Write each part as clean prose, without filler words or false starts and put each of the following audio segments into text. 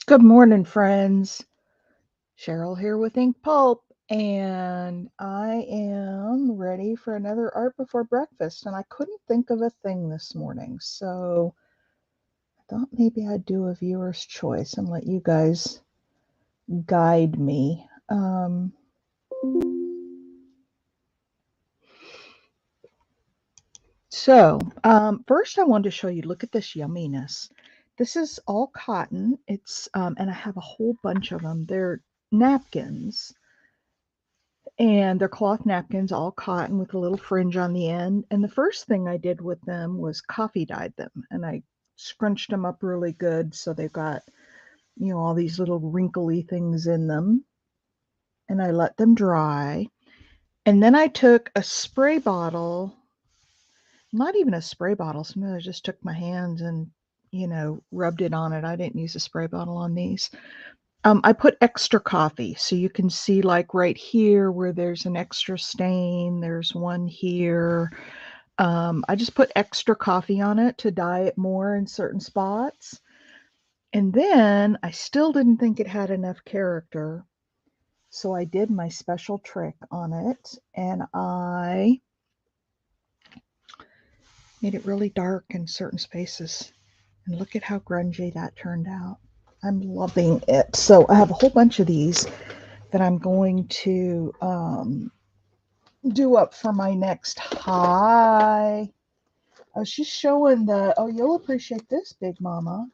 Good morning, friends. Cheryl here with Ink Pulp, and I am ready for another art before breakfast. And I couldn't think of a thing this morning, so I thought maybe I'd do a viewer's choice and let you guys guide me. First I wanted to show you, look at this yumminess. This is all cotton. And I have a whole bunch of them. They're napkins. And they're cloth napkins, all cotton with a little fringe on the end. And the first thing I did with them was coffee dyed them, and I scrunched them up really good so they've got, all these little wrinkly things in them. And I let them dry. And then I took a spray bottle, not even a spray bottle, sometimes I just took my hands and, rubbed it on it. I didn't use a spray bottle on these. I put extra coffee, so you can see, like, right here where there's an extra stain, there's one here. I just put extra coffee on it to dye it more in certain spots. And then I still didn't think it had enough character, so I did my special trick on it, and I made it really dark in certain spaces. And look at how grungy that turned out. I'm loving it. So I have a whole bunch of these that I'm going to do up for my next high. I was just showing oh, you'll appreciate this, Big Mama.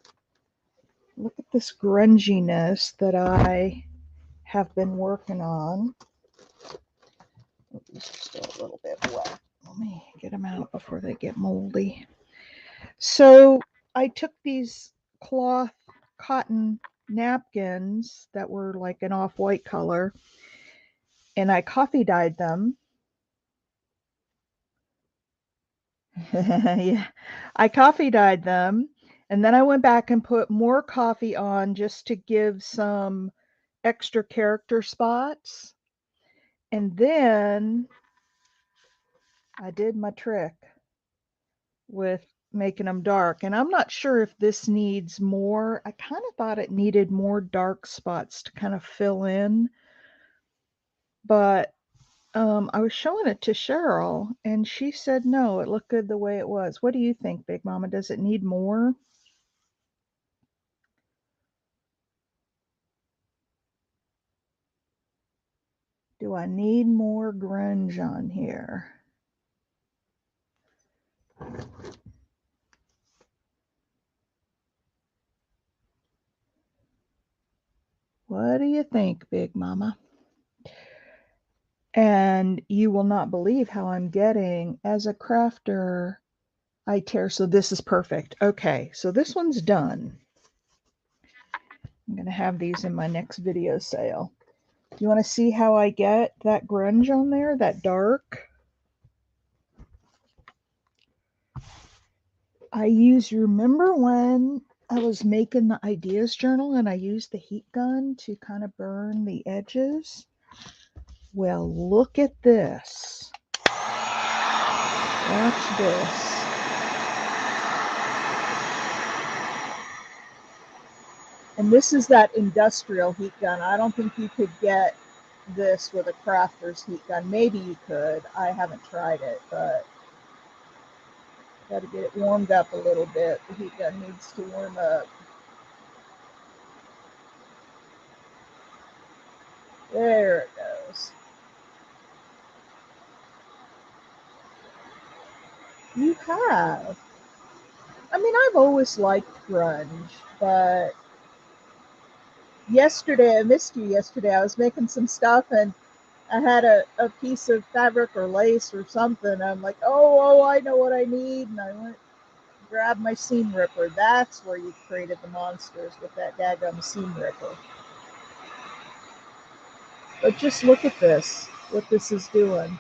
Look at this grunginess that I have been working on. Oh, these are still a little bit wet. Let me get them out before they get moldy. So I took these cloth cotton napkins that were like an off-white color, and I coffee dyed them. Yeah, I coffee dyed them, and then I went back and put more coffee on just to give some extra character spots. And then I did my trick with making them dark. And I'm not sure if this needs more. I kind of thought it needed more dark spots to kind of fill in, but I was showing it to Cheryl, and she said no, it looked good the way it was. What do you think, Big Mama? Does it need more? Do I need more grunge on here? What do you think, Big Mama? And you will not believe how I'm getting as a crafter. I tear, so this is perfect. Okay, so this one's done. I'm going to have these in my next video sale. You want to see how I get that grunge on there, that dark? Remember when I was making the ideas journal and I used the heat gun to kind of burn the edges? Well, look at this. Watch this. And this is that industrial heat gun. I don't think you could get this with a crafter's heat gun. Maybe you could. I haven't tried it, but got to get it warmed up a little bit. The heat gun needs to warm up. There it goes. You have. I mean, I've always liked grunge, but yesterday, I missed you yesterday. I was making some stuff and I had a piece of fabric or lace or something. I'm like, oh, I know what I need. And I went grab my seam ripper. That's where you created the monsters, with that daggum seam ripper. But just look at this, what this is doing.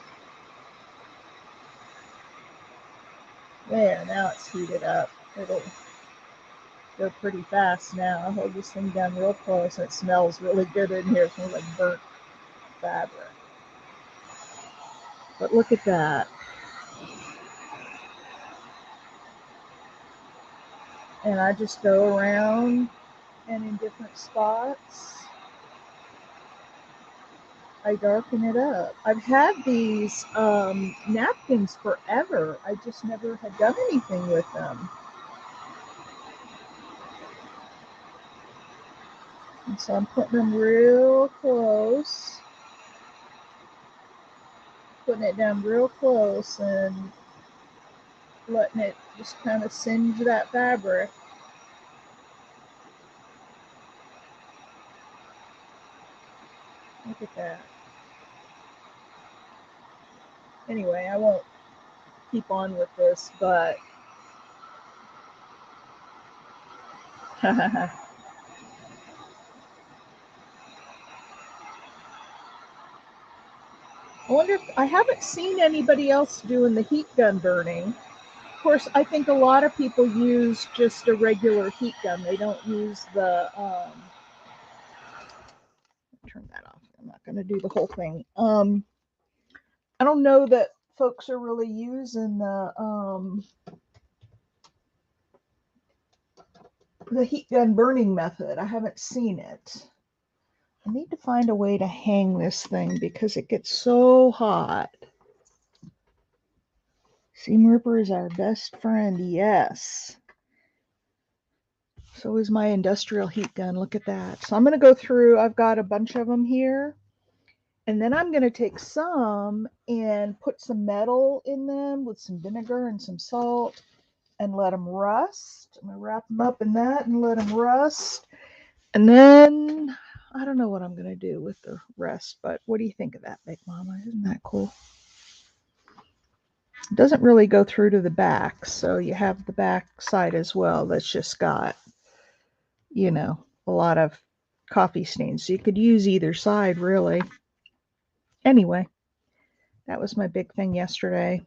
There, now it's heated up. It'll go pretty fast now. I'll hold this thing down real close. It smells really good in here. It smells like burnt fabric. But look at that. And I just go around and in different spots, I darken it up. I've had these napkins forever. I just never had done anything with them. And so I'm putting them real close, putting it down real close and letting it just kind of singe that fabric. Look at that. Anyway, I won't keep on with this, but I wonder if I haven't seen anybody else doing the heat gun burning. Of course, I think a lot of people use just a regular heat gun. They don't use the turn that off. I'm not going to do the whole thing. I don't know that folks are really using the heat gun burning method. I haven't seen it. I need to find a way to hang this thing because it gets so hot. Seam ripper is our best friend, yes. So is my industrial heat gun. Look at that. So I'm going to go through, I've got a bunch of them here. And then I'm going to take some and put some metal in them with some vinegar and some salt and let them rust. I'm going to wrap them up in that and let them rust. And then I don't know what I'm going to do with the rest, but what do you think of that, Big Mama? Isn't that cool? It doesn't really go through to the back, so you have the back side as well that's just got, you know, a lot of coffee stains. So you could use either side, really. Anyway, that was my big thing yesterday.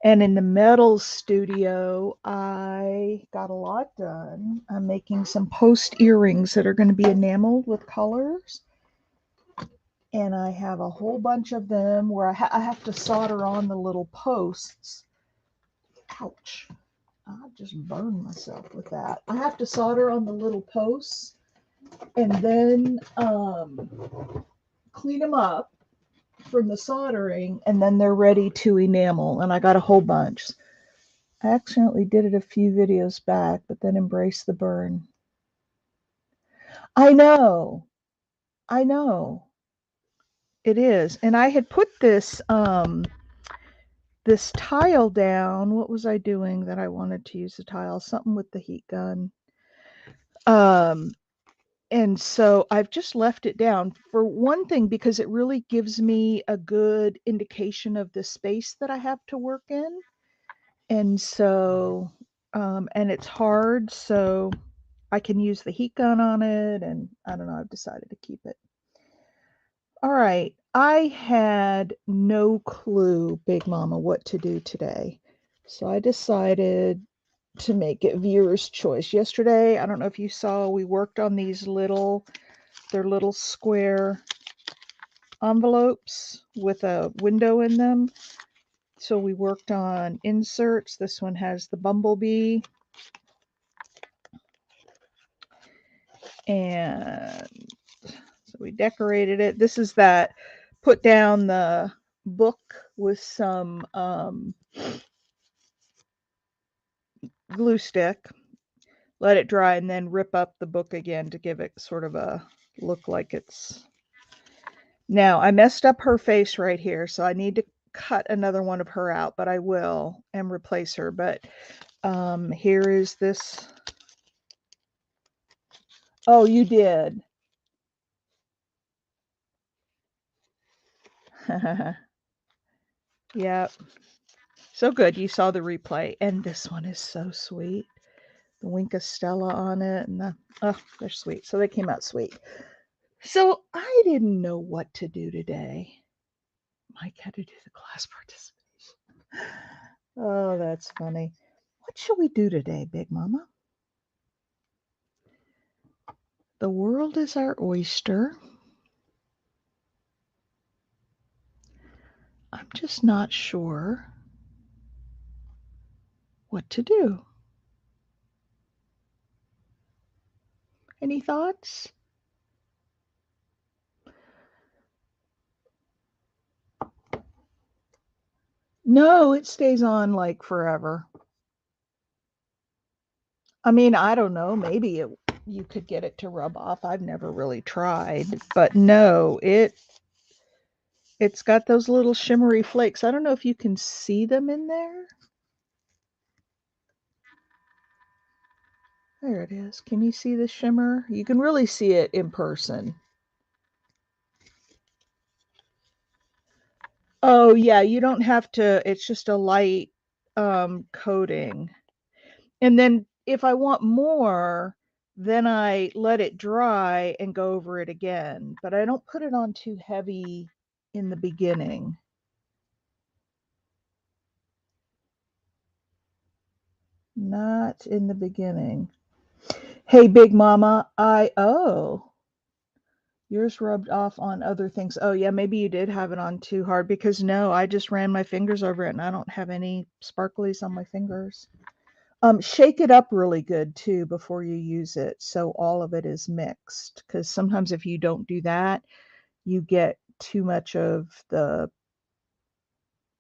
And in the metals studio, I got a lot done. I'm making some post earrings that are going to be enameled with colors. And I have a whole bunch of them where I have to solder on the little posts. Ouch. I just burned myself with that. I have to solder on the little posts and then clean them up from the soldering, and then they're ready to enamel. And I got a whole bunch. I accidentally did it a few videos back, but then embraced the burn. I know. I know. It is. And I had put this tile down. What was I doing that I wanted to use the tile? Something with the heat gun. Um and so I've just left it down for one thing because it really gives me a good indication of the space that I have to work in. And so and it's hard, so I can use the heat gun on it, and I don't know, I've decided to keep it. All right, I had no clue, Big Mama, what to do today. So I decided to make it viewer's choice. Yesterday, I don't know if you saw, we worked on these they're little square envelopes with a window in them. So we worked on inserts. This one has the bumblebee. And so we decorated it. This is that, put down the book with some glue stick, let it dry, and then rip up the book again to give it sort of a look like it's. Now, I messed up her face right here, so I need to cut another one of her out, but I will, and replace her. But here is this. Oh, you did. Yep. So good. You saw the replay. And this one is so sweet. The Winka Stella on it. And they're sweet. So they came out sweet. So I didn't know what to do today. Mike had to do the class participation. Oh, that's funny. What shall we do today, Big Mama? The world is our oyster. I'm just not sure what to do. Any thoughts? No, it stays on like forever. I mean, I don't know. Maybe you could get it to rub off. I've never really tried, but no, it's got those little shimmery flakes. I don't know if you can see them in there. There it is. Can you see the shimmer? You can really see it in person. Oh, yeah, you don't have to, it's just a light coating. And then if I want more, then I let it dry and go over it again. But I don't put it on too heavy in the beginning. Not in the beginning. Hey, Big Mama, yours rubbed off on other things. Oh, yeah, maybe you did have it on too hard because no, I just ran my fingers over it and I don't have any sparklies on my fingers. Shake it up really good too before you use it so all of it is mixed. Because sometimes if you don't do that, you get too much of the,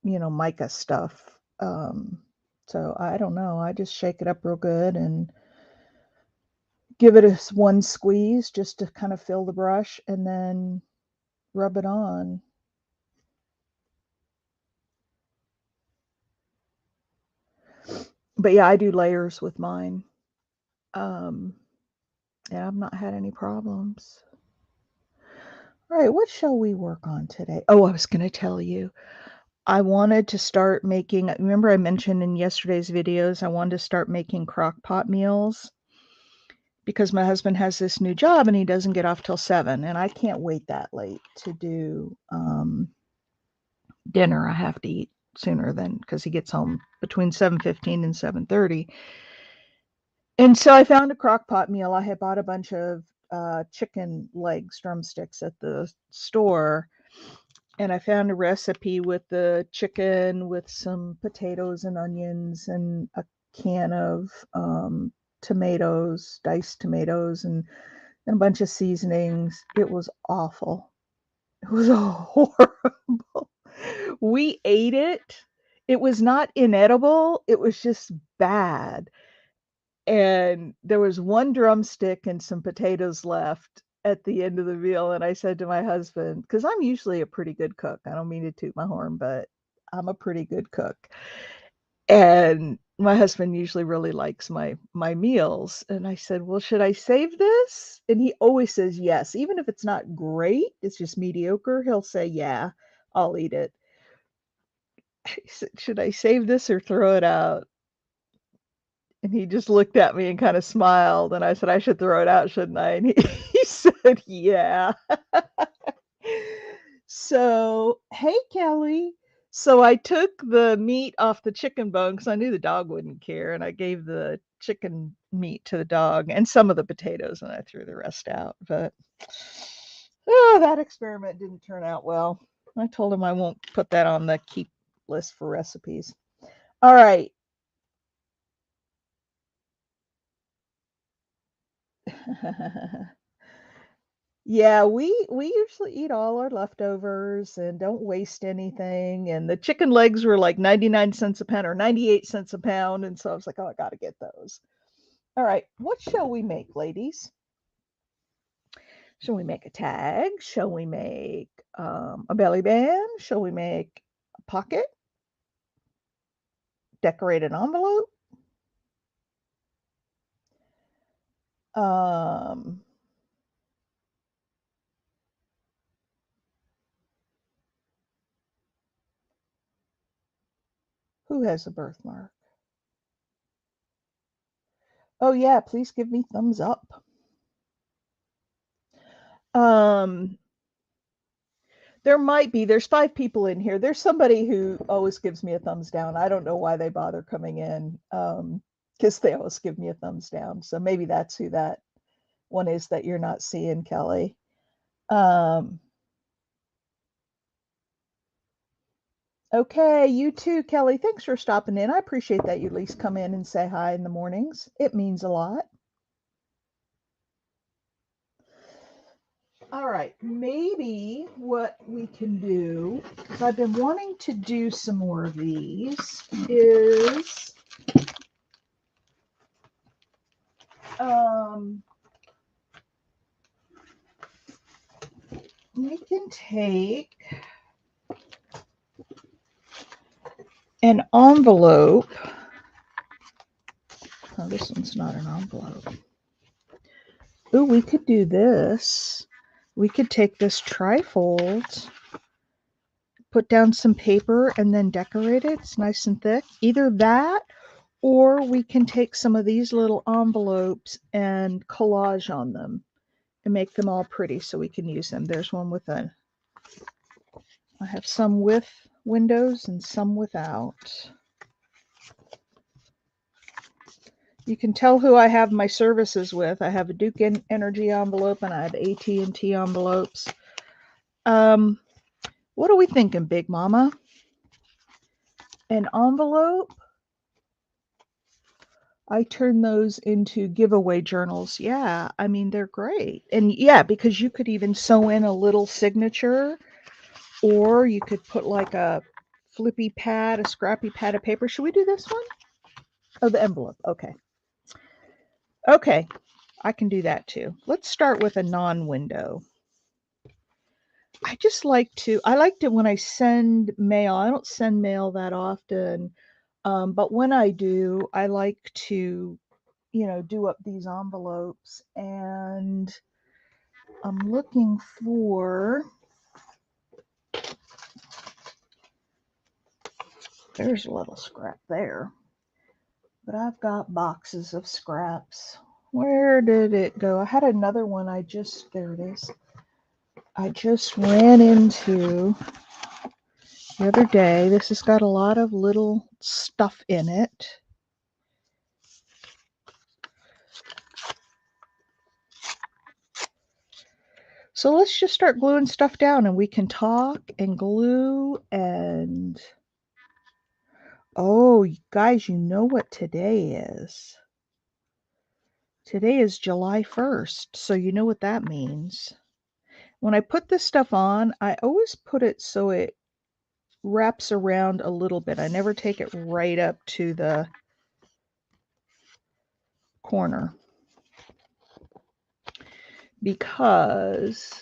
mica stuff. So I don't know. I just shake it up real good and give it a one squeeze just to kind of fill the brush and then rub it on. But yeah, I do layers with mine. Um, yeah, I've not had any problems. All right, what shall we work on today? Oh, I was going to tell you. I wanted to start making, remember I mentioned in yesterday's videos, I wanted to start making crock pot meals because my husband has this new job and he doesn't get off till 7 and I can't wait that late to do dinner. I have to eat sooner than because he gets home between 7:15 and 7:30. And so I found a crock pot meal. I had bought a bunch of chicken legs, drumsticks at the store, and I found a recipe with the chicken with some potatoes and onions and a can of tomatoes, diced tomatoes, and a bunch of seasonings. It was awful. It was horrible. We ate it. It was not inedible. It was just bad. And there was one drumstick and some potatoes left at the end of the meal. And I said to my husband, because I'm usually a pretty good cook. I don't mean to toot my horn, but I'm a pretty good cook. And my husband usually really likes my meals. And I said, well, should I save this? And he always says yes. Even if it's not great, it's just mediocre, he'll say, yeah, I'll eat it. I said, should I save this or throw it out? And he just looked at me and kind of smiled. And I said, I should throw it out, shouldn't I? And he said, yeah. So, hey, Kelly. So I took the meat off the chicken bone because I knew the dog wouldn't care. And I gave the chicken meat to the dog and some of the potatoes, and I threw the rest out. But oh, that experiment didn't turn out well. I told him I won't put that on the keep list for recipes. All right. Yeah, we usually eat all our leftovers and don't waste anything. And the chicken legs were like 99 cents a pound or 98 cents a pound. And so I was like, oh, I got to get those. All right, what shall we make, ladies? Shall we make a tag? Shall we make a belly band? Shall we make a pocket? Decorate an envelope? Um, who has a birthmark? Oh, yeah, please give me thumbs up. Um, There might be. There's 5 people in here. There's somebody who always gives me a thumbs down. I don't know why they bother coming in, because they always give me a thumbs down. So maybe that's who that one is that you're not seeing, Kelly. Um, okay, you too, Kelly. Thanks for stopping in. I appreciate that you at least come in and say hi in the mornings. It means a lot. All right, maybe what we can do, because I've been wanting to do some more of these, is um, we can take an envelope. Oh, this one's not an envelope. Ooh, we could do this. We could take this trifold, put down some paper, and then decorate it. It's nice and thick. Either that, or we can take some of these little envelopes and collage on them and make them all pretty so we can use them. There's one with a, I have some with windows and some without. You can tell who I have my services with. I have a Duke Energy envelope and I have AT&T envelopes. What are we thinking, Big Mama? An envelope? I turn those into giveaway journals. Yeah, I mean, they're great. And yeah, because you could even sew in a little signature, or you could put like a flippy pad, a scrappy pad of paper. Should we do this one? Oh, the envelope. Okay. Okay, I can do that too. Let's start with a non-window. I liked it when I send mail. I don't send mail that often, but when I do, I like to, do up these envelopes. And I'm looking for, there's a little scrap there, but I've got boxes of scraps. Where did it go? I had another one. There it is. I just ran into the other day. This has got a lot of little stuff in it. So let's just start gluing stuff down and we can talk and glue and. Oh, guys, you know what today is? Today is July 1st, so you know what that means. When I put this stuff on, I always put it so it wraps around a little bit. I never take it right up to the corner because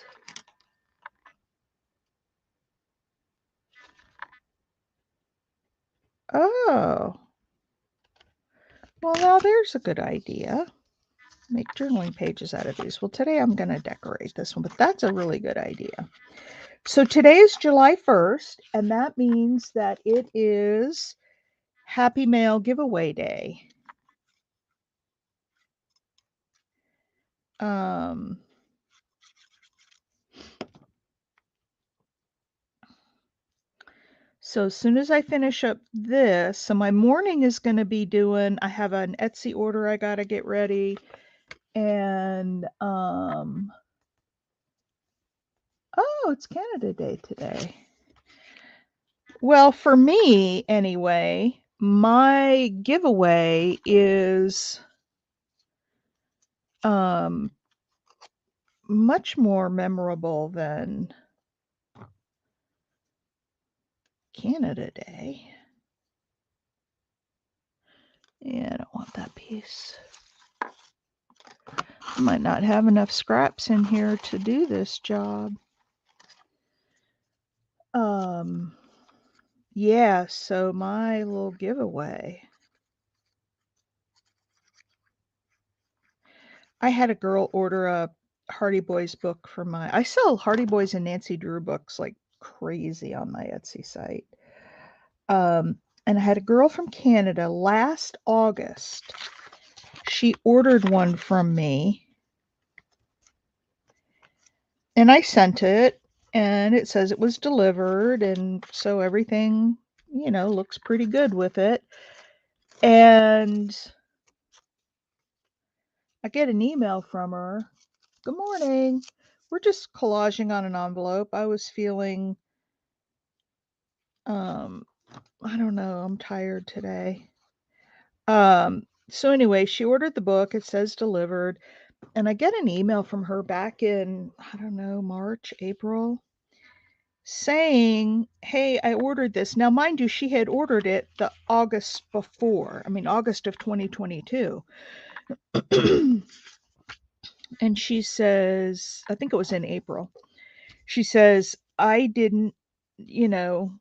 oh, well, now there's a good idea. Make journaling pages out of these. Well, today I'm going to decorate this one, but that's a really good idea. So today is July 1st, and that means that it is Happy Mail Giveaway Day. So as soon as I finish up this, so my morning is going to be doing, I have an Etsy order I got to get ready. And, oh, it's Canada Day today. Well, for me, anyway, my giveaway is much more memorable than Canada Day. Yeah, I don't want that piece. I might not have enough scraps in here to do this job. Yeah, so my little giveaway. I had a girl order a Hardy Boys book for I sell Hardy Boys and Nancy Drew books like crazy on my Etsy site. And I had a girl from Canada last August. She ordered one from me. And I sent it and it says it was delivered. And so everything, looks pretty good with it. And I get an email from her. Good morning. We're just collaging on an envelope. I was feeling, I don't know, I'm tired today. So anyway, she ordered the book. It says delivered, And I get an email from her back in, I don't know, March, April, saying, "Hey, I ordered this." Now, mind you, she had ordered it the August before. I mean, August of 2022. And she says, I think it was in April. She says, "I didn't, you know,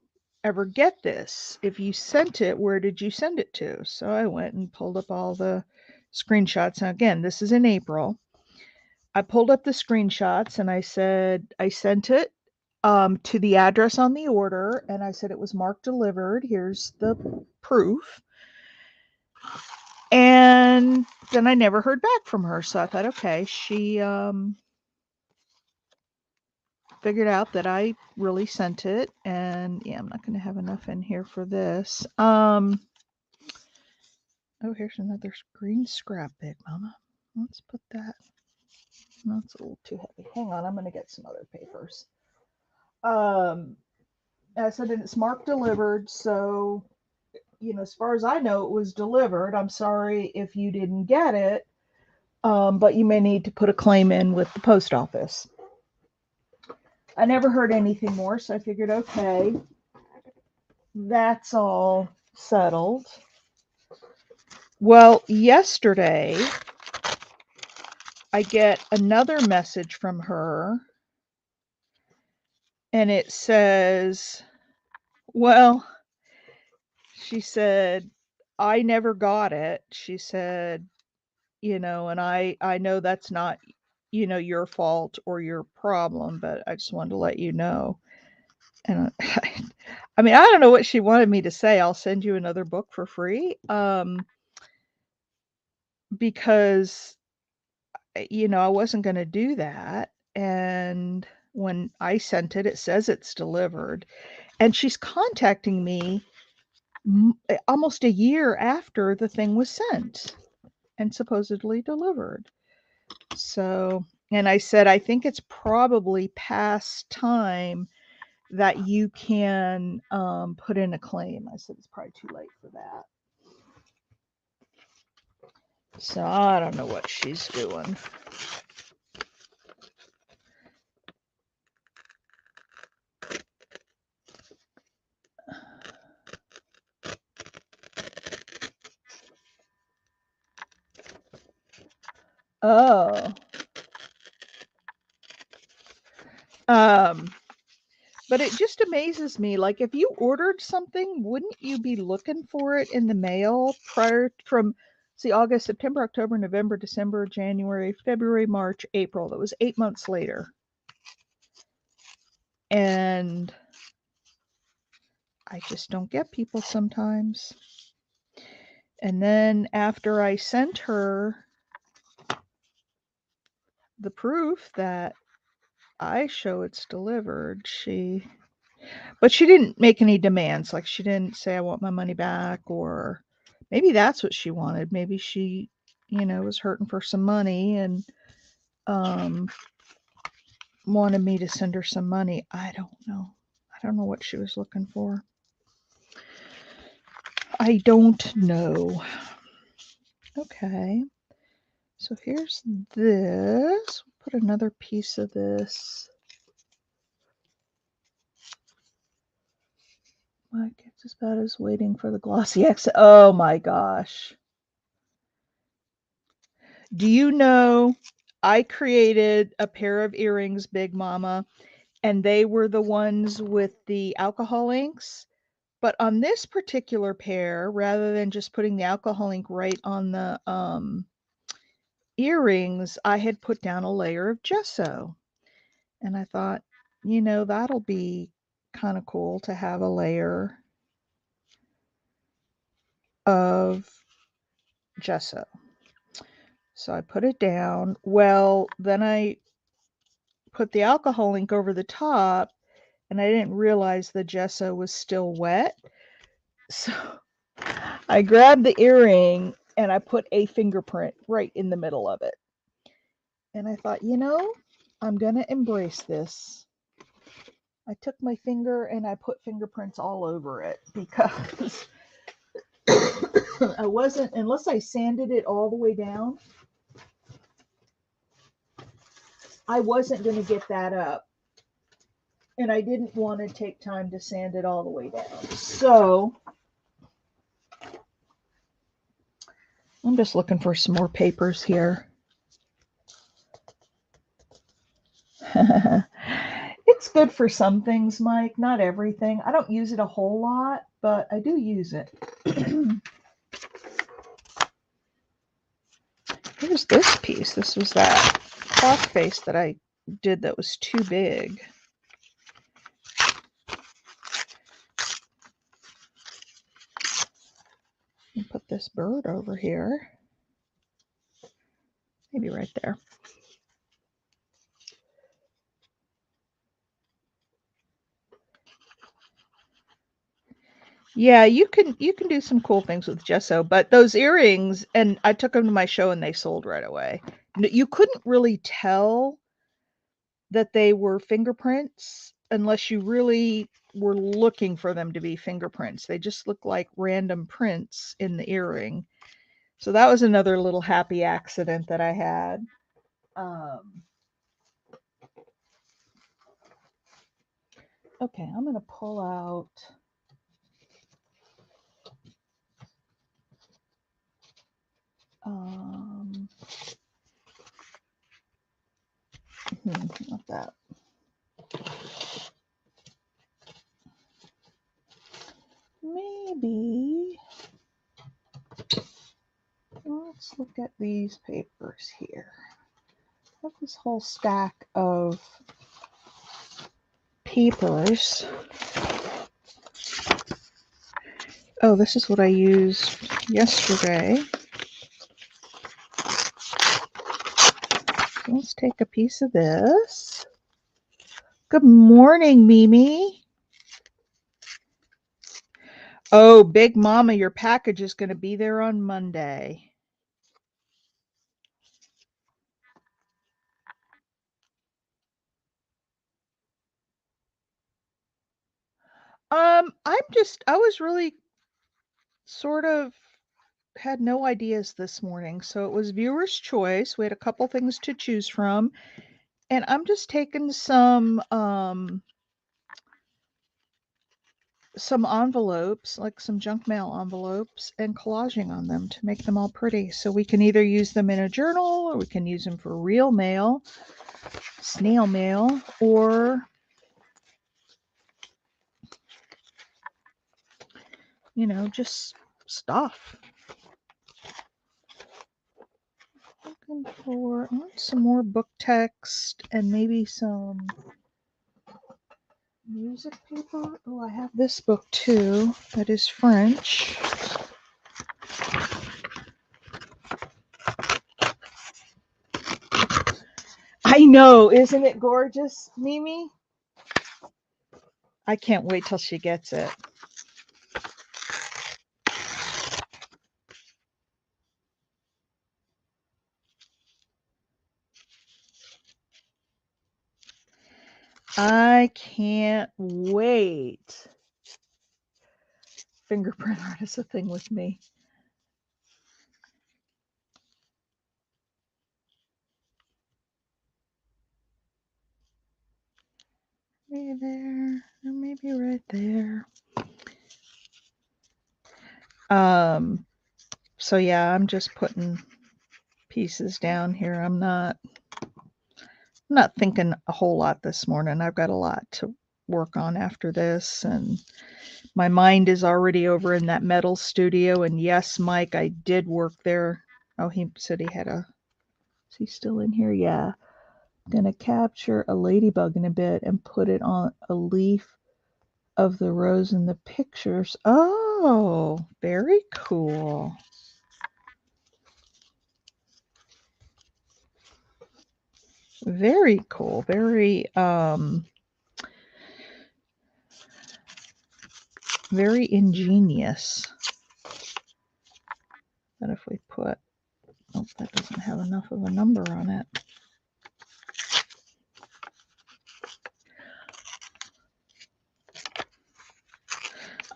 ever get this. If you sent it, where did you send it to?" So I went and pulled up all the screenshots. Now, again, this is in April. I pulled up the screenshots and I said, I sent it to the address on the order, and I said it was marked delivered. Here's the proof. And then I never heard back from her. So I thought, okay, she figured out that I really sent it. And yeah, I'm not going to have enough in here for this. Oh, here's another green scrap big mama. Let's put that. No, it's a little too heavy. Hang on, I'm going to get some other papers. I said, and it's marked delivered. So, as far as I know, it was delivered. I'm sorry if you didn't get it, but you may need to put a claim in with the post office. I never heard anything more, so I figured, okay, that's all settled. Well, yesterday, I get another message from her, and it says, well, she said, "I never got it." She said, and I know that's not, your fault or your problem, but I just wanted to let you know. And I mean, I don't know what she wanted me to say. "I'll send you another book for free." Because, I wasn't going to do that. And when I sent it, it says it's delivered. And she's contacting me almost a year after the thing was sent and supposedly delivered. So, and I said, I think it's probably past time that you can put in a claim. I said, it's probably too late for that. So I don't know what she's doing. Oh. Um, but it just amazes me. Like, if you ordered something, wouldn't you be looking for it in the mail prior from, see, August, September, October, November, December, January, February, March, April? That was 8 months later. And I just don't get people sometimes. And then after I sent her the proof that I show it's delivered, but she didn't make any demands. Like, she didn't say, "I want my money back," or maybe that's what she wanted. Maybe she, was hurting for some money and um, wanted me to send her some money. I don't know. I don't know what she was looking for. I don't know. Okay. So here's this. Put another piece of this. My kids as bad as waiting for the glossy exit. Oh my gosh. Do you know I created a pair of earrings, Big Mama, and they were the ones with the alcohol inks? But on this particular pair, rather than just putting the alcohol ink right on the earrings, I had put down a layer of gesso. And I thought, that'll be kind of cool to have a layer of gesso. So I put it down. Well, then I put the alcohol ink over the top, and I didn't realize the gesso was still wet. So I grabbed the earring and I put a fingerprint right in the middle of it. And I thought, I'm going to embrace this. I took my finger and I put fingerprints all over it because I wasn't, unless I sanded it all the way down, I wasn't going to get that up. And I didn't want to take time to sand it all the way down. So I'm just looking for some more papers here. It's good for some things, Mike, not everything. I don't use it a whole lot, but I do use it. Here's this piece. This was that clock face that I did that was too big. And put this bird over here. Maybe right there. Yeah, you can do some cool things with gesso, but those earrings, and I took them to my show and they sold right away. You couldn't really tell that they were fingerprints unless you really were looking for them to be fingerprints. They just look like random prints in the earring. So that was another little happy accident that I had. Okay, I'm going to pull out not that. Maybe let's look at these papers here. I have this whole stack of papers. Oh, this is what I used yesterday. So let's take a piece of this. Good morning, Mimi. Oh, Big Mama, your package is going to be there on Monday. I was really sort of had no ideas this morning. So it was viewer's choice. We had a couple things to choose from. And I'm just taking some envelopes, like some junk mail envelopes, and collaging on them to make them all pretty. So we can either use them in a journal, or we can use them for real mail, snail mail, or, you know, just stuff. Looking for some more book text and maybe some music paper. Oh, I have this book too that is French. I know, isn't it gorgeous, Mimi? I can't wait till she gets it. I can't wait. Fingerprint art is a thing with me. Maybe there, or maybe right there. So yeah, I'm just putting pieces down here. I'm not thinking a whole lot this morning. I've got a lot to work on after this, and my mind is already over in that metal studio. And yes, Mike, I did work there. Oh, he said he had a, is he still in here? Yeah. Gonna capture a ladybug in a bit and put it on a leaf of the rose in the pictures. Oh, very cool. Very cool. Very very ingenious. But if we put, oh, that doesn't have enough of a number on it.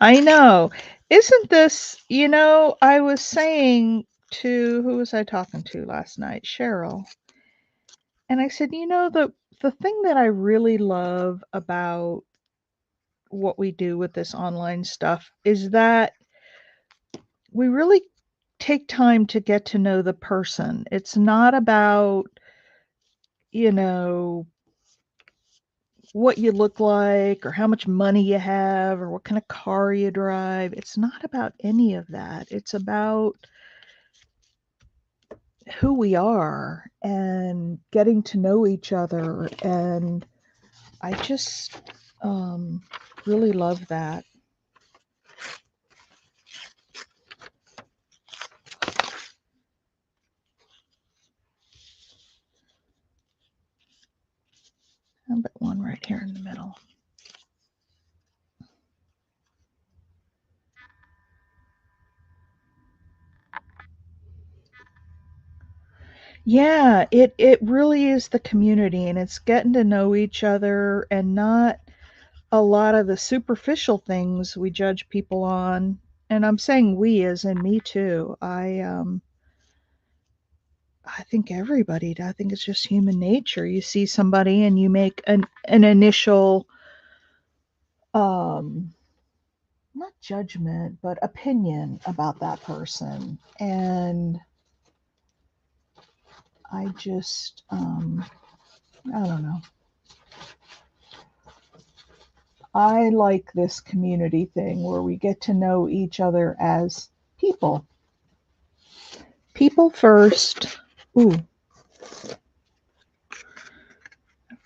I know. Isn't this, you know, I was saying to, who was I talking to last night? Cheryl. And I said, the thing that I really love about what we do with this online stuff is that we really take time to get to know the person. It's not about, you know, what you look like or how much money you have or what kind of car you drive. It's not about any of that. It's about who we are and getting to know each other. And I just really love that. How about one right here in the middle? Yeah, it really is the community, and it's getting to know each other and not a lot of the superficial things we judge people on. And I'm saying we as in me too. I think everybody, I think it's just human nature. You see somebody and you make an initial um not judgment, but opinion about that person. And I just I don't know. I like this community thing where we get to know each other as people. People first. Ooh,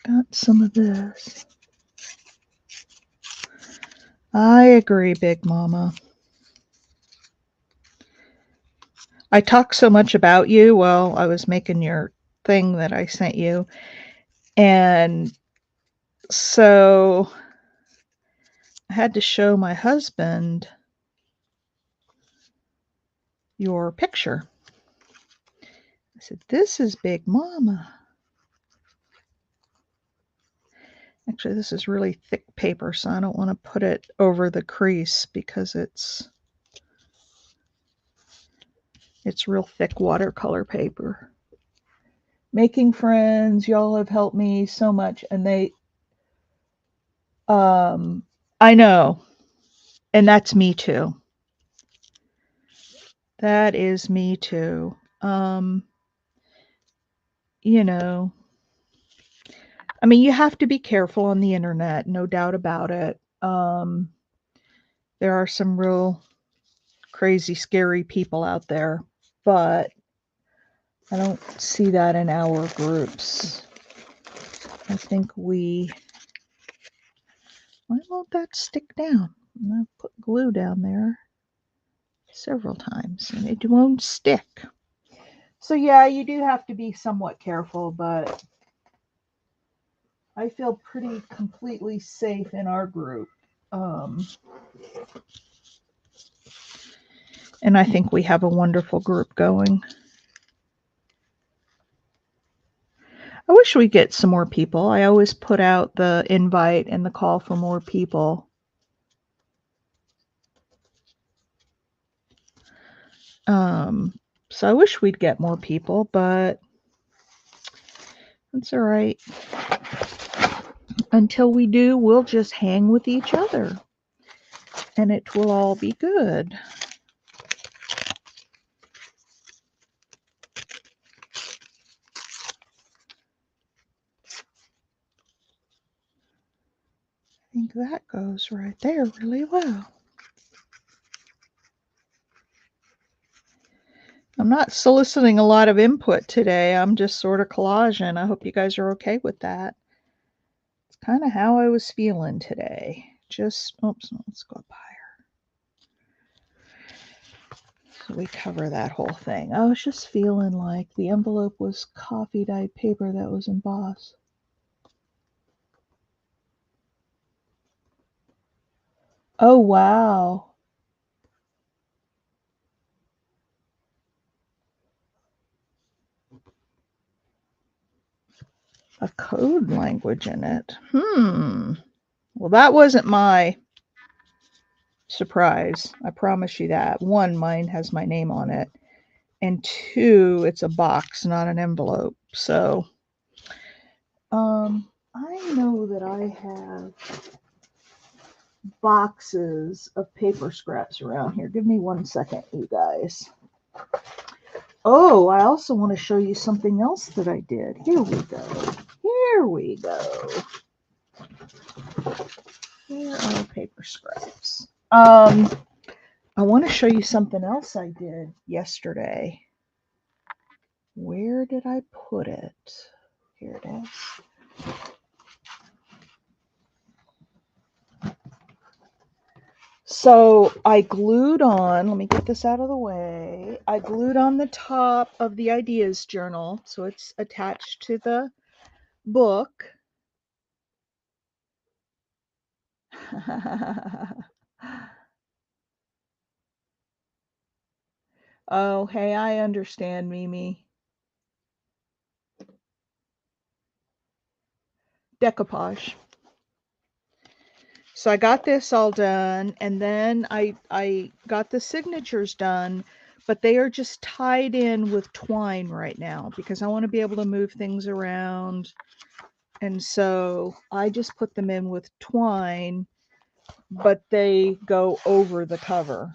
got some of this. I agree, Big Mama. I talked so much about you while I was making your thing that I sent you. And so I had to show my husband your picture. I said, "This is Big Mama." Actually, this is really thick paper, so I don't want to put it over the crease because it's real thick watercolor paper. Making friends, y'all have helped me so much, and I know, and that's me too. That is me too. You know, I mean, you have to be careful on the internet, no doubt about it. There are some real crazy, scary people out there, but I don't see that in our groups. I think why won't that stick down? I put glue down there several times and it won't stick. So, yeah, you do have to be somewhat careful, but I feel pretty completely safe in our group. Um, and I think we have a wonderful group going. I wish we get some more people. I always put out the invite and the call for more people. Um, so I wish we'd get more people, but that's all right. Until we do, we'll just hang with each other and it will all be good. I think that goes right there really well. I'm not soliciting a lot of input today. I'm just sort of collaging. I hope you guys are okay with that. It's kind of how I was feeling today. Just, oops, let's go up higher. So we cover that whole thing. I was just feeling like the envelope was coffee dyed paper that was embossed. Oh, wow. A code language in it. Well, that wasn't my surprise. I promise you that. One, mine has my name on it. And two, it's a box, not an envelope. So know that I have boxes of paper scraps around here. Give me 1 second, you guys. Oh, I also want to show you something else that I did. Here we go. Here we go. Here are paper scraps. I want to show you something else I did yesterday. Where did I put it? Here it is. So I glued on, let me get this out of the way. I glued on the top of the ideas journal, so it's attached to the book. Oh, hey, I understand, Mimi. Decoupage. So I got this all done, and then I got the signatures done, but they are just tied in with twine right now because I want to be able to move things around. And so I just put them in with twine, but they go over the cover.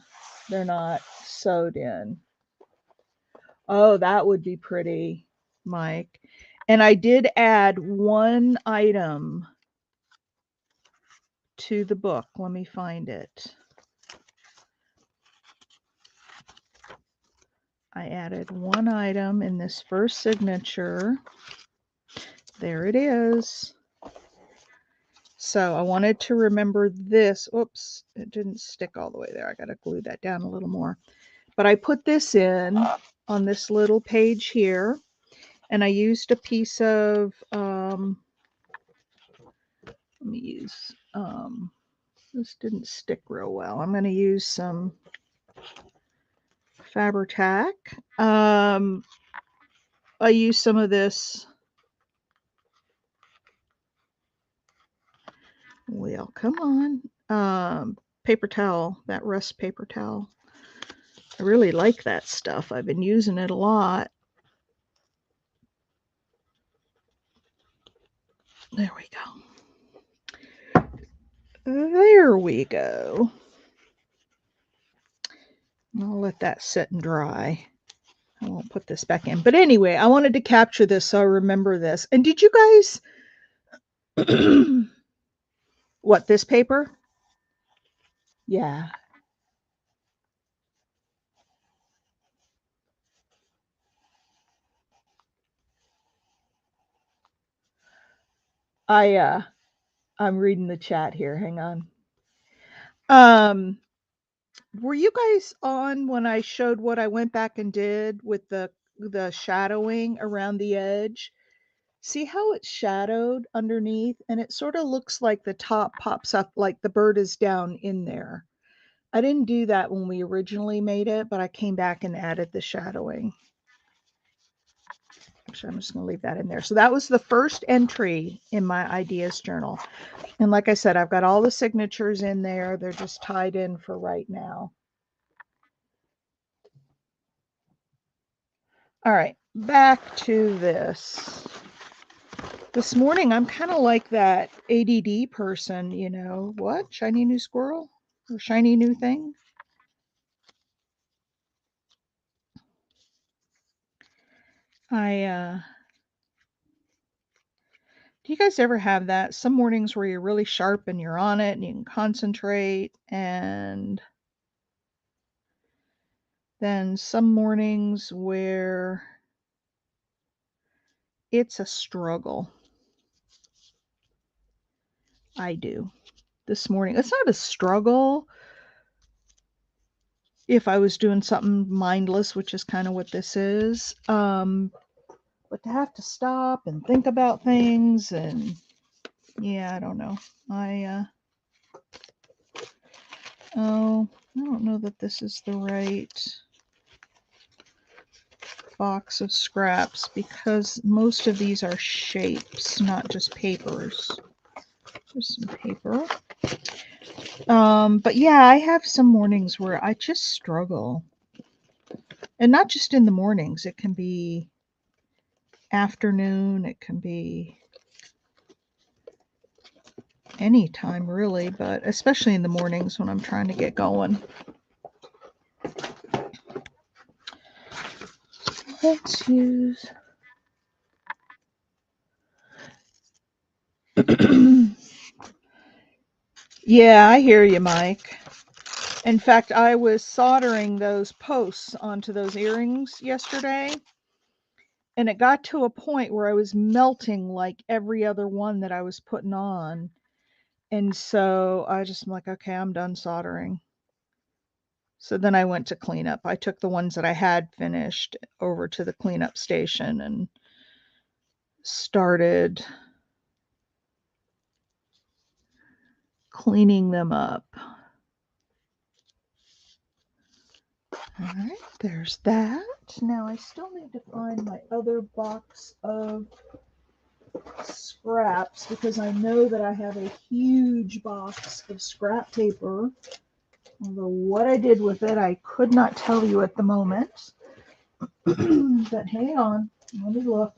They're not sewed in. Oh, that would be pretty, Mike. And I did add one item to the book. Let me find it. I added one item in this first signature. There it is. So I wanted to remember this. Oops, it didn't stick all the way there. I got to glue that down a little more. But I put this in on this little page here, and I used a piece of, let me use, this didn't stick real well. I'm going to use some Faber-Tac. I used some of this, well, come on, paper towel, that Rust paper towel. I really like that stuff. I've been using it a lot. There we go. There we go. I'll let that sit and dry. I won't put this back in. But anyway, I wanted to capture this so I remember this. And did you guys what, this paper? Yeah. I'm reading the chat here. Hang on. Were you guys on when I showed what I went back and did with the shadowing around the edge? See how it's shadowed underneath, and it sort of looks like the top pops up like the bird is down in there. I didn't do that when we originally made it, but I came back and added the shadowing. Actually, I'm just going to leave that in there. So that was the first entry in my ideas journal. And like I said, I've got all the signatures in there. They're just tied in for right now. All right, back to this. This morning, I'm kind of like that ADD person, you know, what? Shiny new squirrel? Or shiny new thing? Do you guys ever have that? Some mornings where you're really sharp and you're on it and you can concentrate, and then some mornings where it's a struggle. I do. This morning, it's not a struggle if I was doing something mindless, which is kind of what this is. But to have to stop and think about things, and yeah, I don't know. Oh, I don't know that this is the right box of scraps because most of these are shapes, not just papers. There's some paper. But yeah, I have some mornings where I just struggle. And not just in the mornings, it can be afternoon, it can be anytime really, but especially in the mornings when I'm trying to get going. Let's use yeah, I hear you, Mike. In fact, I was soldering those posts onto those earrings yesterday, and it got to a point where I was melting like every other one that I was putting on. And so I just am like, okay, I'm done soldering. So then I went to clean up. I took the ones that I had finished over to the cleanup station and started cleaning them up. All right, there's that. Now I still need to find my other box of scraps because I know that I have a huge box of scrap paper. Although what I did with it, I could not tell you at the moment. But hang on, let me look.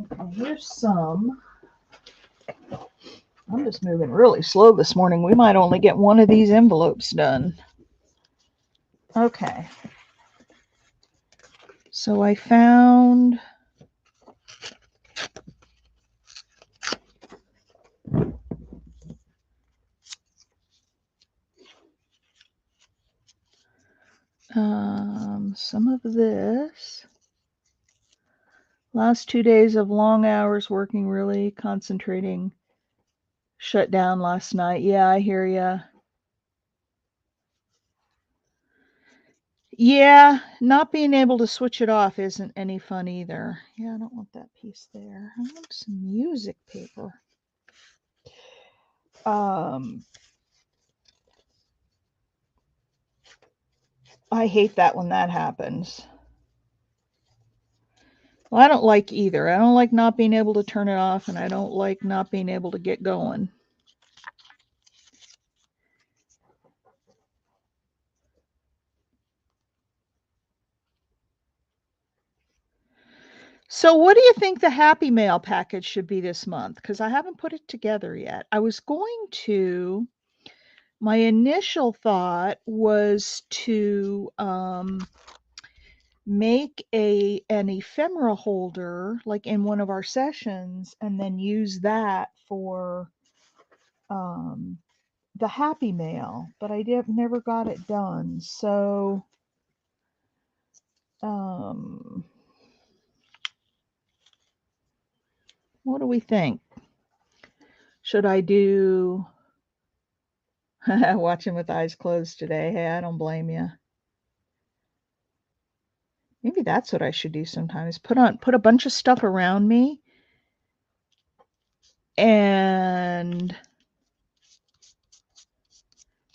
Okay, here's some. I'm just moving really slow this morning. We might only get one of these envelopes done. Okay. So I found some of this. Last 2 days of long hours working, really concentrating. Shut down last night. Yeah, I hear ya. Yeah, not being able to switch it off isn't any fun either. Yeah, I don't want that piece there. I want some music paper. I hate that when that happens. Well, I don't like either. I don't like not being able to turn it off, and I don't like not being able to get going. So, what do you think the Happy Mail package should be this month? Because I haven't put it together yet. I was going to, my initial thought was to make an ephemera holder like in one of our sessions and then use that for the Happy Mail, but I never got it done. So what do we think? Should I do watching with eyes closed today? Hey, I don't blame you. Maybe that's what I should do sometimes. Put a bunch of stuff around me and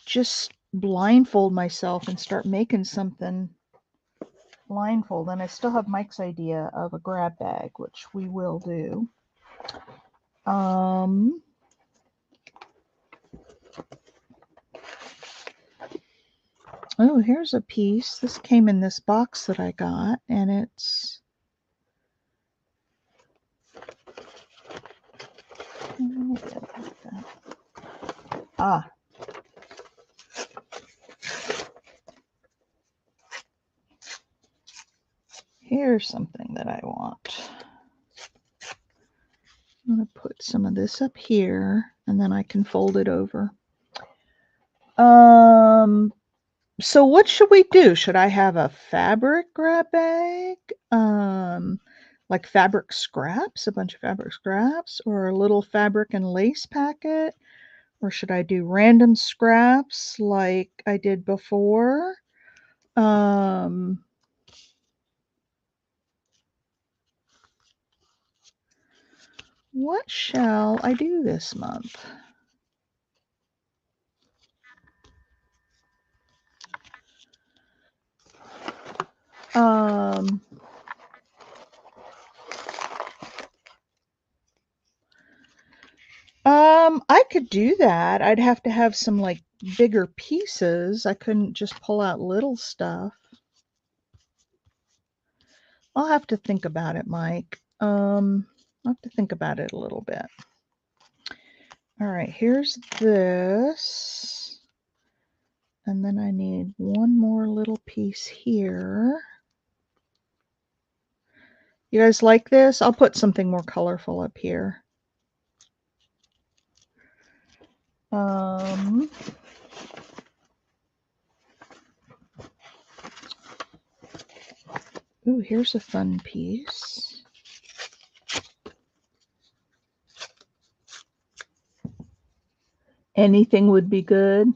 just blindfold myself and start making something blindfold. And I still have Mike's idea of a grab bag, which we will do. Oh, here's a piece. This came in this box that I got, and it's here's something that I want. I'm going to put some of this up here, and then I can fold it over. So what should we do? Should I have a fabric grab bag? Like fabric scraps, a bunch of fabric scraps, or a little fabric and lace packet? Or should I do random scraps like I did before? What shall I do this month? I could do that. I'd have to have some like bigger pieces. I couldn't just pull out little stuff. I'll have to think about it, Mike. I'll have to think about it a little bit. All right, here's this. And then I need one more little piece here. You guys like this? I'll put something more colorful up here. Ooh, here's a fun piece. Anything would be good.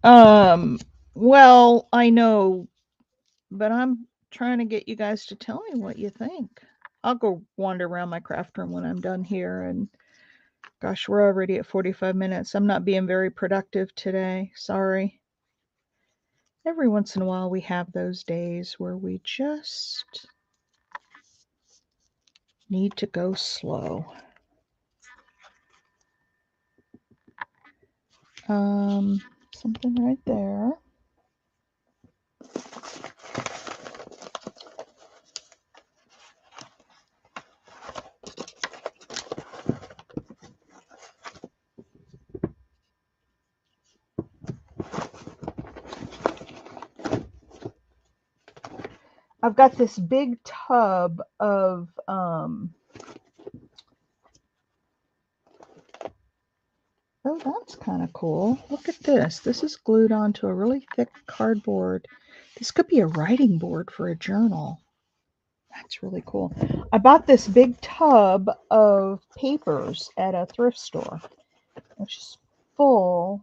Well, I know, but I'm trying to get you guys to tell me what you think. I'll go wander around my craft room when I'm done here, and gosh, we're already at 45 minutes. I'm not being very productive today. Sorry. Every once in a while we have those days where we just need to go slow. Something right there. I've got this big tub of oh, that's kind of cool. Look at this. This is glued onto a really thick cardboard. This could be a writing board for a journal. That's really cool. I bought this big tub of papers at a thrift store, which is full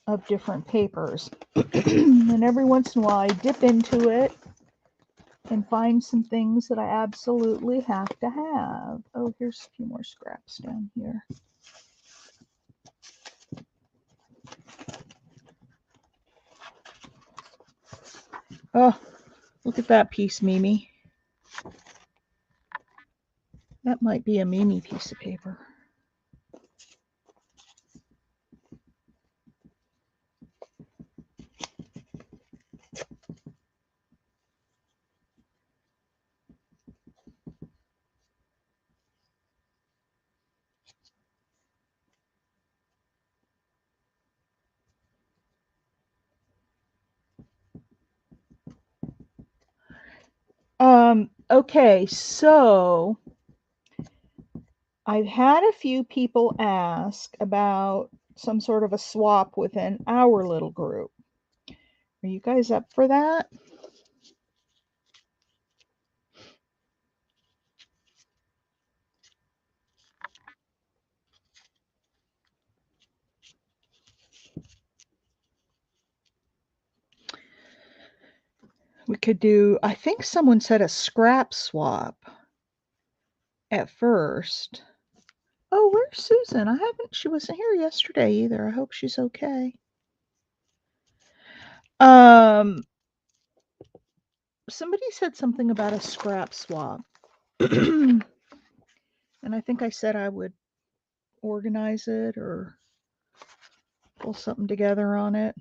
of different papers. And every once in a while I dip into it and find some things that I absolutely have to have. Oh, here's a few more scraps down here. Oh, look at that piece, Mimi. That might be a Mimi piece of paper. Okay, so I've had a few people ask about some sort of a swap within our little group. Are you guys up for that? We could do, I think someone said a scrap swap at first. Oh, where's Susan? She wasn't here yesterday either. I hope she's okay. Somebody said something about a scrap swap. And I think I said I would organize it or pull something together on it.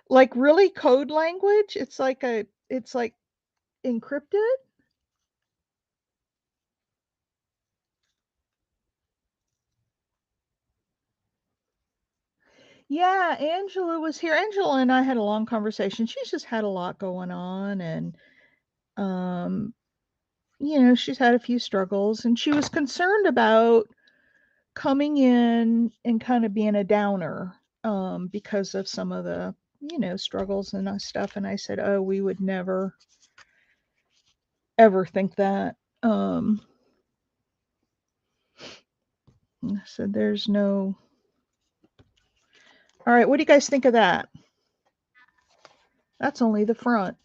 Like really code language? It's like encrypted? Yeah, Angela was here. Angela and I had a long conversation. She's just had a lot going on, and she's had a few struggles, and she was concerned about coming in and kind of being a downer because of some of the, struggles and stuff. And I said, oh, we would never ever think that. I said, there's no. All right, what do you guys think of that? That's only the front.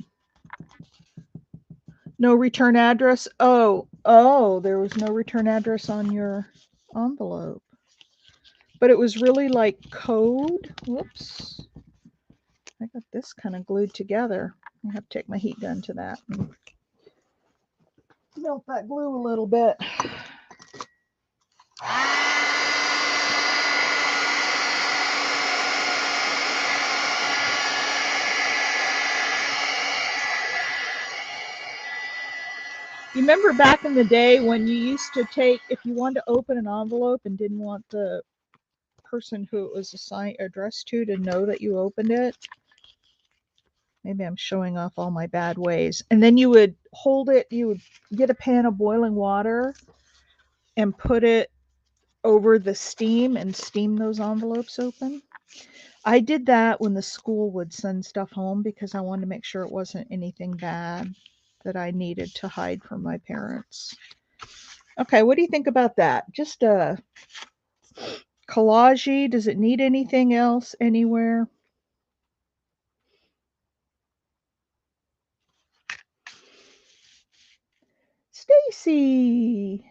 No return address. Oh, there was no return address on your envelope. but it was really like code. Whoops. I got this kind of glued together. I have to take my heat gun to that and melt that glue a little bit. You remember back in the day when you used to take, if you wanted to open an envelope and didn't want the person who it was addressed to know that you opened it? Maybe I'm showing off all my bad ways. And then you would hold it, you would get a pan of boiling water and put it over the steam and steam those envelopes open. I did that when the school would send stuff home because I wanted to make sure it wasn't anything bad that I needed to hide from my parents. Okay, what do you think about that? Just a collage. Does it need anything else anywhere? Stacy.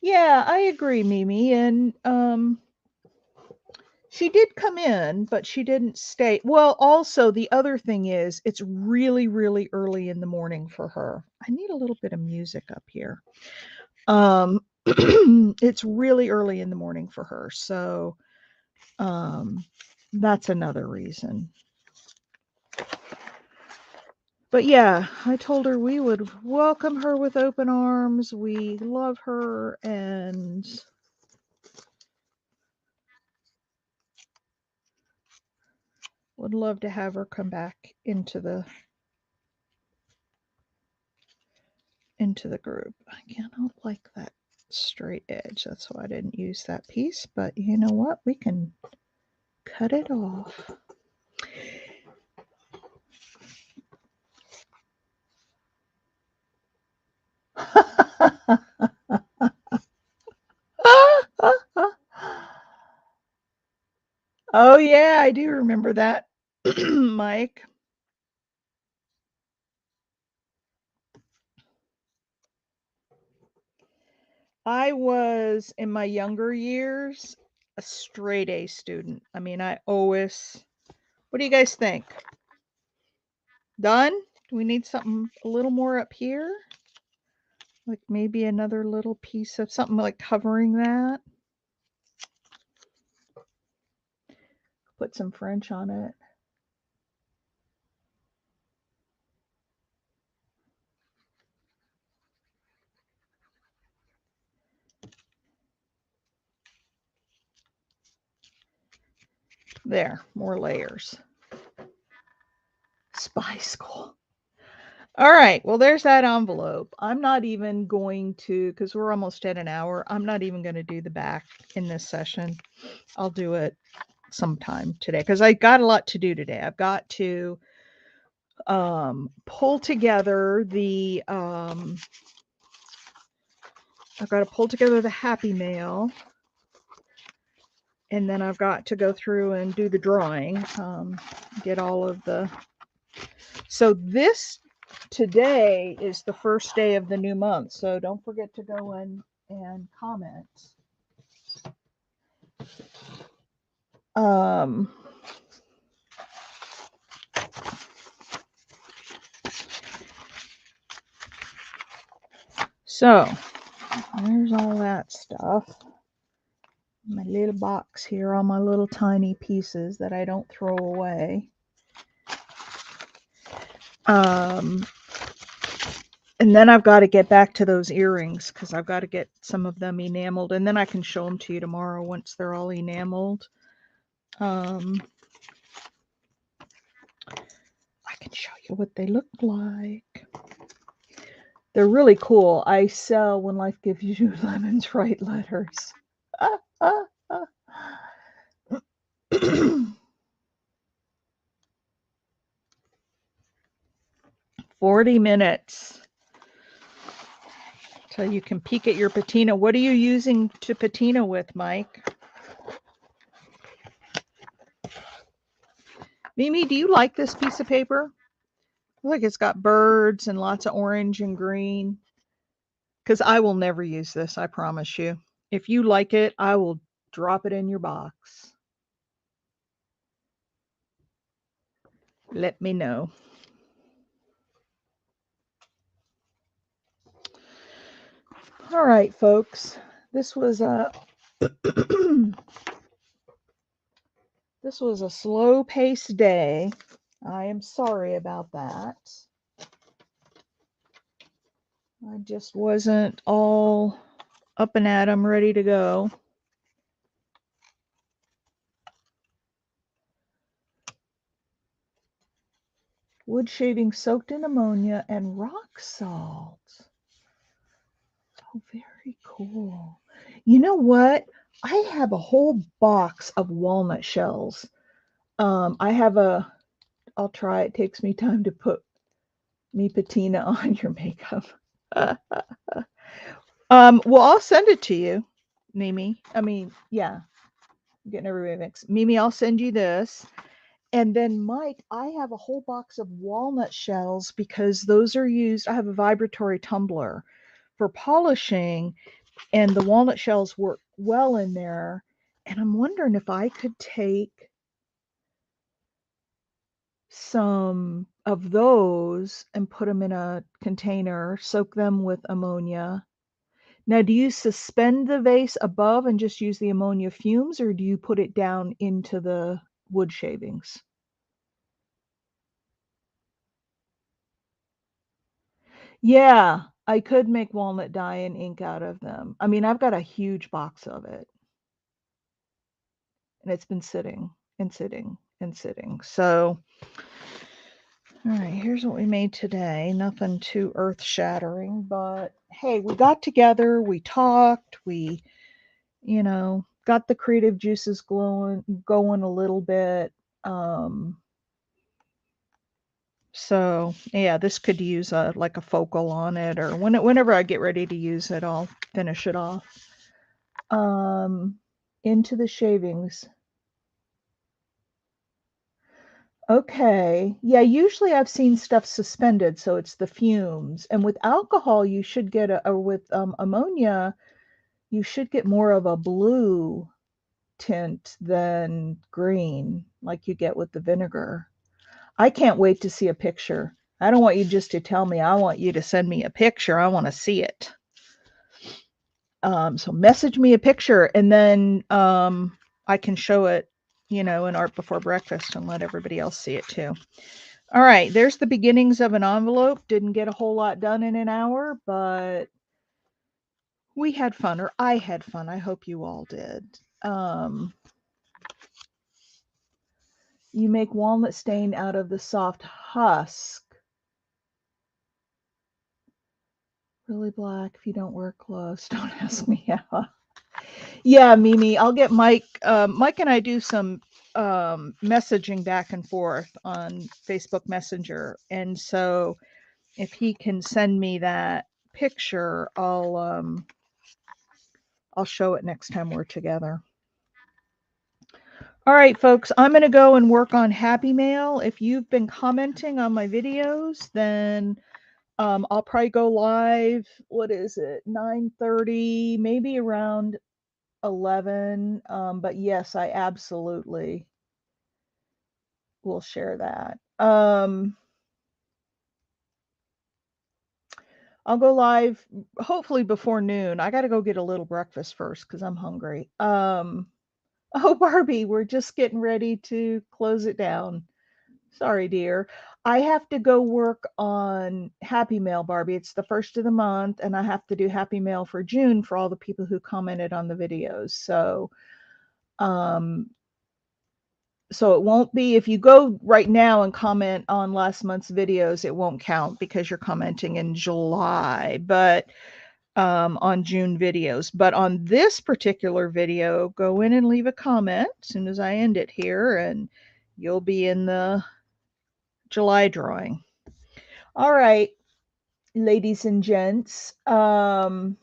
Yeah, I agree, Mimi. And she did come in, but she didn't stay. Well, also the other thing is it's really, really early in the morning for her. I need a little bit of music up here. It's really early in the morning for her. So that's another reason. But yeah, I told her we would welcome her with open arms. We love her and would love to have her come back into the group. I cannot like that straight edge. That's why I didn't use that piece, but you know what? We can cut it off. Oh yeah, I do remember that, Mike. I was in my younger years a straight A student. I mean, I always. What do you guys think? Done? Do we need something a little more up here? Like maybe another little piece of something like covering that? Put some French on it. There, more layers. Spy school. All right, well, there's that envelope. I'm not even going to, because we're almost at an hour, I'm not even going to do the back in this session. I'll do it sometime today because I got a lot to do today. I've got to pull together the I've got to pull together the Happy Mail, and then I've got to go through and do the drawing, get all of the. So this today is the first day of the new month, so don't forget to go in and comment. So there's all that stuff. My little box here, all my little tiny pieces that I don't throw away. And then I've got to get back to those earrings because I've got to get some of them enameled, and then I can show them to you tomorrow once they're all enameled. I can show you what they look like. They're really cool. I sell When Life Gives You Lemons, Write Letters. 40 minutes till you can peek at your patina. What are you using to patina with, Mike? Mimi, do you like this piece of paper? Look, it's got birds and lots of orange and green. Because I will never use this, I promise you. If you like it, I will drop it in your box. Let me know. All right, folks. This was a this was a slow-paced day. I am sorry about that. I just wasn't all up and at 'em, ready to go. Wood shaving soaked in ammonia and rock salt. Oh, very cool. You know what? I have a whole box of walnut shells. I have a, I'll try. It takes me time to put me patina on your makeup. Well, I'll send it to you, Mimi. I mean, yeah, I'm getting everybody mixed. Mimi, I'll send you this. And then, Mike, I have a whole box of walnut shells because those are used. I have a vibratory tumbler for polishing, and the walnut shells work well in there. And I'm wondering if I could take some of those and put them in a container, soak them with ammonia. Now, do you suspend the vase above and just use the ammonia fumes, or do you put it down into the wood shavings? Yeah, I could make walnut dye and ink out of them. I mean, I've got a huge box of it, and it's been sitting and sitting and sitting. So, all right, here's what we made today. Nothing too earth-shattering, but hey, we got together, we talked, we, got the creative juices going a little bit. So yeah, this could use a like a focal on it, or whenever I get ready to use it, I'll finish it off. Um, into the shavings. Okay. Yeah, usually I've seen stuff suspended, so it's the fumes. And with alcohol, you should get or with ammonia, you should get more of a blue tint than green, like you get with the vinegar. I can't wait to see a picture. I don't want you just to tell me. I want you to send me a picture. I want to see it. So message me a picture, and then I can show it, in Art Before Breakfast and let everybody else see it too. All right, there's the beginnings of an envelope. Didn't get a whole lot done in an hour, but we had fun, or I had fun. I hope you all did. You make walnut stain out of the soft husk. Really black if you don't wear gloves. Don't ask me how. Yeah, Mimi, I'll get Mike. Mike and I do some messaging back and forth on Facebook Messenger, and so if he can send me that picture, I'll show it next time we're together. All right, folks, I'm going to go and work on Happy Mail. If you've been commenting on my videos, then I'll probably go live. What is it? 9:30, maybe around 11. But yes, I absolutely will share that. I'll go live hopefully before noon. I got to go get a little breakfast first because I'm hungry. Oh, Barbie, we're just getting ready to close it down. Sorry, dear. I have to go work on Happy Mail, Barbie. It's the first of the month, and I have to do Happy Mail for June for all the people who commented on the videos. Um, so it won't be, if you go right now and comment on last month's videos, it won't count because you're commenting in July, but on June videos. But on this particular video, go in and leave a comment as soon as I end it here, and you'll be in the July drawing. All right, ladies and gents. I'm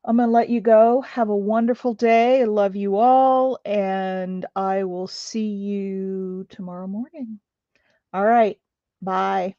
going to let you go. Have a wonderful day. I love you all, and I will see you tomorrow morning. All right. Bye.